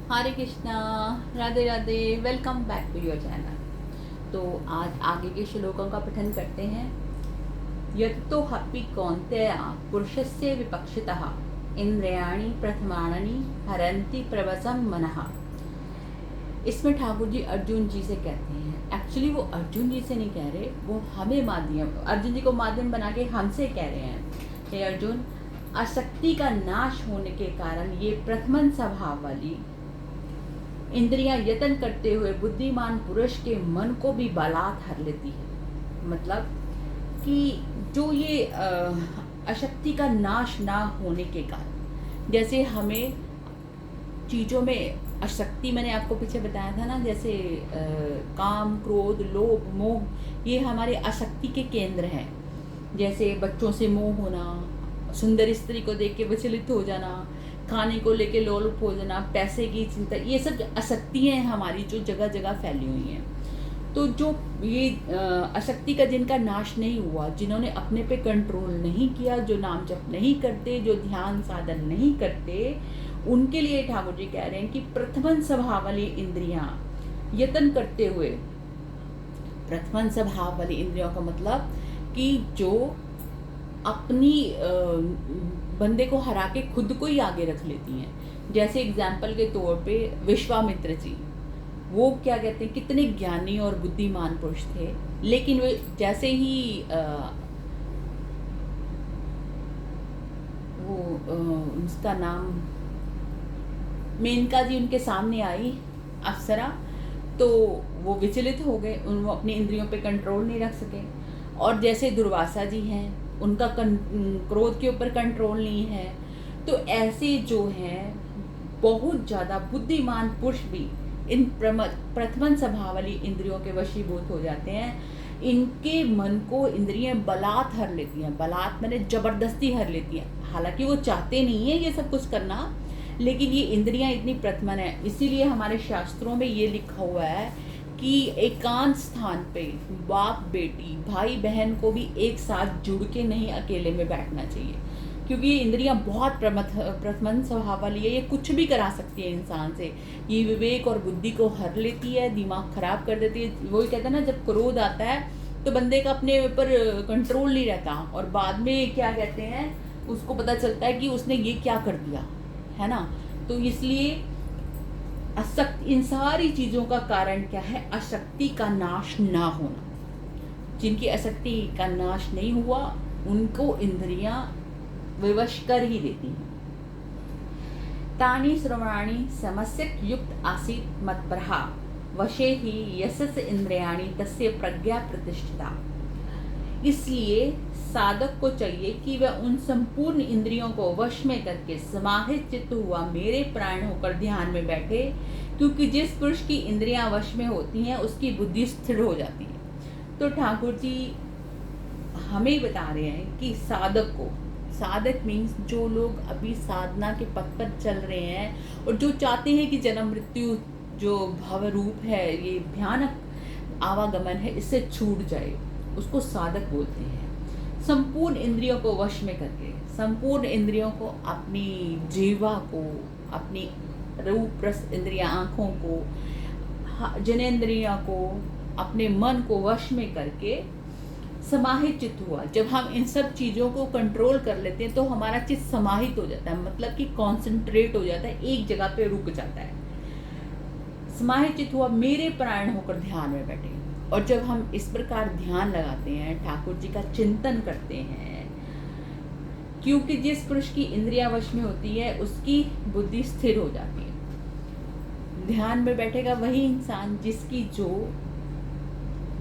Hare Krishna, Radhe Radhe. Welcome back to your channel. तो आज आगे के श्लोकों का पठन करते हैं। यत्तो हपि कौन्तेय पुरुषस्य विपक्षितः इंद्रियाणि प्रथमानि हरन्ति प्रवसं मनः। इसमें ठाकुर जी अर्जुन जी से कहते हैं, एक्चुअली वो अर्जुन जी से नहीं कह रहे, वो हमें माध्यम, अर्जुन जी को माध्यम बना के हमसे कह रहे हैं। हे अर्जुन, आसक्ति का नाश होने के कारण ये प्रथमन स्वभाव वाली इंद्रियां यत्न करते हुए बुद्धिमान पुरुष के मन को भी बलात् हर लेती है। मतलब कि जो ये अशक्ति का नाश ना होने के कारण, जैसे हमें चीज़ों में अशक्ति, मैंने आपको पीछे बताया था ना, जैसे काम, क्रोध, लोभ, मोह, ये हमारे अशक्ति के केंद्र हैं। जैसे बच्चों से मोह होना, सुंदर स्त्री को देख के विचलित हो जाना, खाने को लेके लोलुप हो जाना, पैसे की चिंता, ये सब अशक्तियाँ हैं हमारी जो जगह जगह फैली हुई हैं। तो जो ये अशक्ति का जिनका नाश नहीं हुआ, जिन्होंने अपने पे कंट्रोल नहीं किया, जो नाम जप नहीं करते, जो ध्यान साधन नहीं करते, उनके लिए ठाकुर जी कह रहे हैं कि प्रथमन स्वभाव वाली इंद्रियां यत्न करते हुए, प्रथमन स्वभाव वाली इंद्रियों का मतलब कि जो अपनी बंदे को हरा के खुद को ही आगे रख लेती हैं। जैसे एग्जाम्पल के तौर पे विश्वामित्र जी, वो क्या कहते हैं, कितने ज्ञानी और बुद्धिमान पुरुष थे, लेकिन वे जैसे ही उसका नाम मेनका जी उनके सामने आई, अप्सरा, तो वो विचलित हो गए, वो अपनी इंद्रियों पे कंट्रोल नहीं रख सके। और जैसे दुर्वासा जी हैं, उनका क्रोध के ऊपर कंट्रोल नहीं है। तो ऐसे जो हैं बहुत ज़्यादा बुद्धिमान पुरुष भी इन प्रथमन स्वभाव वाली इंद्रियों के वशीभूत हो जाते हैं। इनके मन को इंद्रियां बलात् हर लेती हैं। बलात् मैंने जबरदस्ती हर लेती हैं। हालांकि वो चाहते नहीं है ये सब कुछ करना, लेकिन ये इंद्रियां इतनी प्रथमन है। इसीलिए हमारे शास्त्रों में ये लिखा हुआ है कि एकांत स्थान पे बाप बेटी, भाई बहन को भी एक साथ जुड़ के नहीं अकेले में बैठना चाहिए, क्योंकि ये इंद्रियां बहुत प्रथमन स्वभाव वाली है। ये कुछ भी करा सकती है इंसान से। ये विवेक और बुद्धि को हर लेती है, दिमाग खराब कर देती है। वही कहते हैं ना, जब क्रोध आता है तो बंदे का अपने ऊपर कंट्रोल नहीं रहता, और बाद में क्या कहते हैं, उसको पता चलता है कि उसने ये क्या कर दिया, है ना। तो इसलिए अशक्ति, इन सारी चीज़ों का कारण क्या है, अशक्ति का नाश ना होना। जिनकी अशक्ति का नाश नहीं हुआ, उनको इंद्रियां विवश कर ही देती हैं। तानि श्रवणानि समस्यक युक्त आसीत मत्परहा वशे ही यशस इंद्रियाणि तस्य प्रज्ञा प्रतिष्ठिता। इसलिए साधक को चाहिए कि वह उन संपूर्ण इंद्रियों को वश में करके समाहित चित्त हुआ मेरे प्राण होकर ध्यान में बैठे, क्योंकि जिस पुरुष की इंद्रियां वश में होती हैं उसकी बुद्धि स्थिर हो जाती है। तो ठाकुर जी हमें बता रहे हैं कि साधक को, साधक मीन्स जो लोग अभी साधना के पथ पर चल रहे हैं और जो चाहते हैं कि जन्म मृत्यु जो भव रूप है, ये भयानक आवागमन है, इससे छूट जाए, उसको साधक बोलते हैं। संपूर्ण इंद्रियों को वश में करके, संपूर्ण इंद्रियों को, अपनी जीवा को, अपनी रूप रस इंद्रियां, आँखों को, जनेंद्रियों को, अपने मन को वश में करके समाहित चित्त हुआ। जब हम इन सब चीज़ों को कंट्रोल कर लेते हैं तो हमारा चित्त समाहित हो जाता है, मतलब कि कॉन्सेंट्रेट हो जाता है, एक जगह पे रुक जाता है। समाहित चित्त हुआ मेरे प्राण होकर ध्यान में बैठे। और जब हम इस प्रकार ध्यान लगाते हैं, ठाकुर जी का चिंतन करते हैं, क्योंकि जिस पुरुष की इंद्रिया वश में होती है उसकी बुद्धि स्थिर हो जाती है। ध्यान में बैठेगा वही इंसान जिसकी जो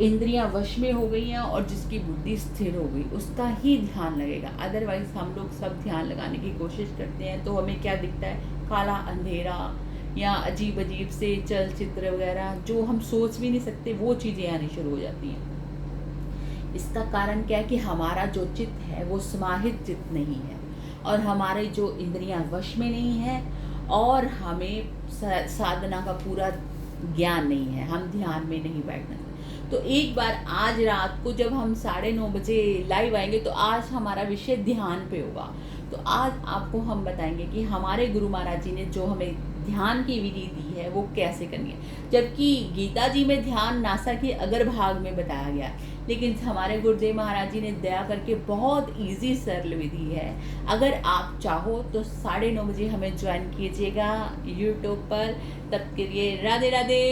इंद्रियां वश में हो गई हैं और जिसकी बुद्धि स्थिर हो गई, उसका ही ध्यान लगेगा। अदरवाइज हम लोग सब ध्यान लगाने की कोशिश करते हैं तो हमें क्या दिखता है, काला अंधेरा या अजीब अजीब से चलचित्र वगैरह जो हम सोच भी नहीं सकते, वो चीज़ें आनी शुरू हो जाती हैं। इसका कारण क्या है कि हमारा जो चित्त है वो समाहित चित्त नहीं है, और हमारे जो इंद्रियां वश में नहीं है, और हमें साधना का पूरा ज्ञान नहीं है, हम ध्यान में नहीं बैठना। तो एक बार आज रात को जब हम 9:30 बजे लाइव आएंगे तो आज हमारा विषय ध्यान पे होगा। तो आज आपको हम बताएंगे कि हमारे गुरु महाराज जी ने जो हमें ध्यान की विधि दी है वो कैसे करनी है, जबकि गीता जी में ध्यान नासा के अगर भाग में बताया गया है, लेकिन हमारे गुरुदेव महाराज जी ने दया करके बहुत इजी सरल विधि है। अगर आप चाहो तो 9:30 बजे हमें ज्वाइन कीजिएगा यूट्यूब पर। तब के लिए राधे राधे।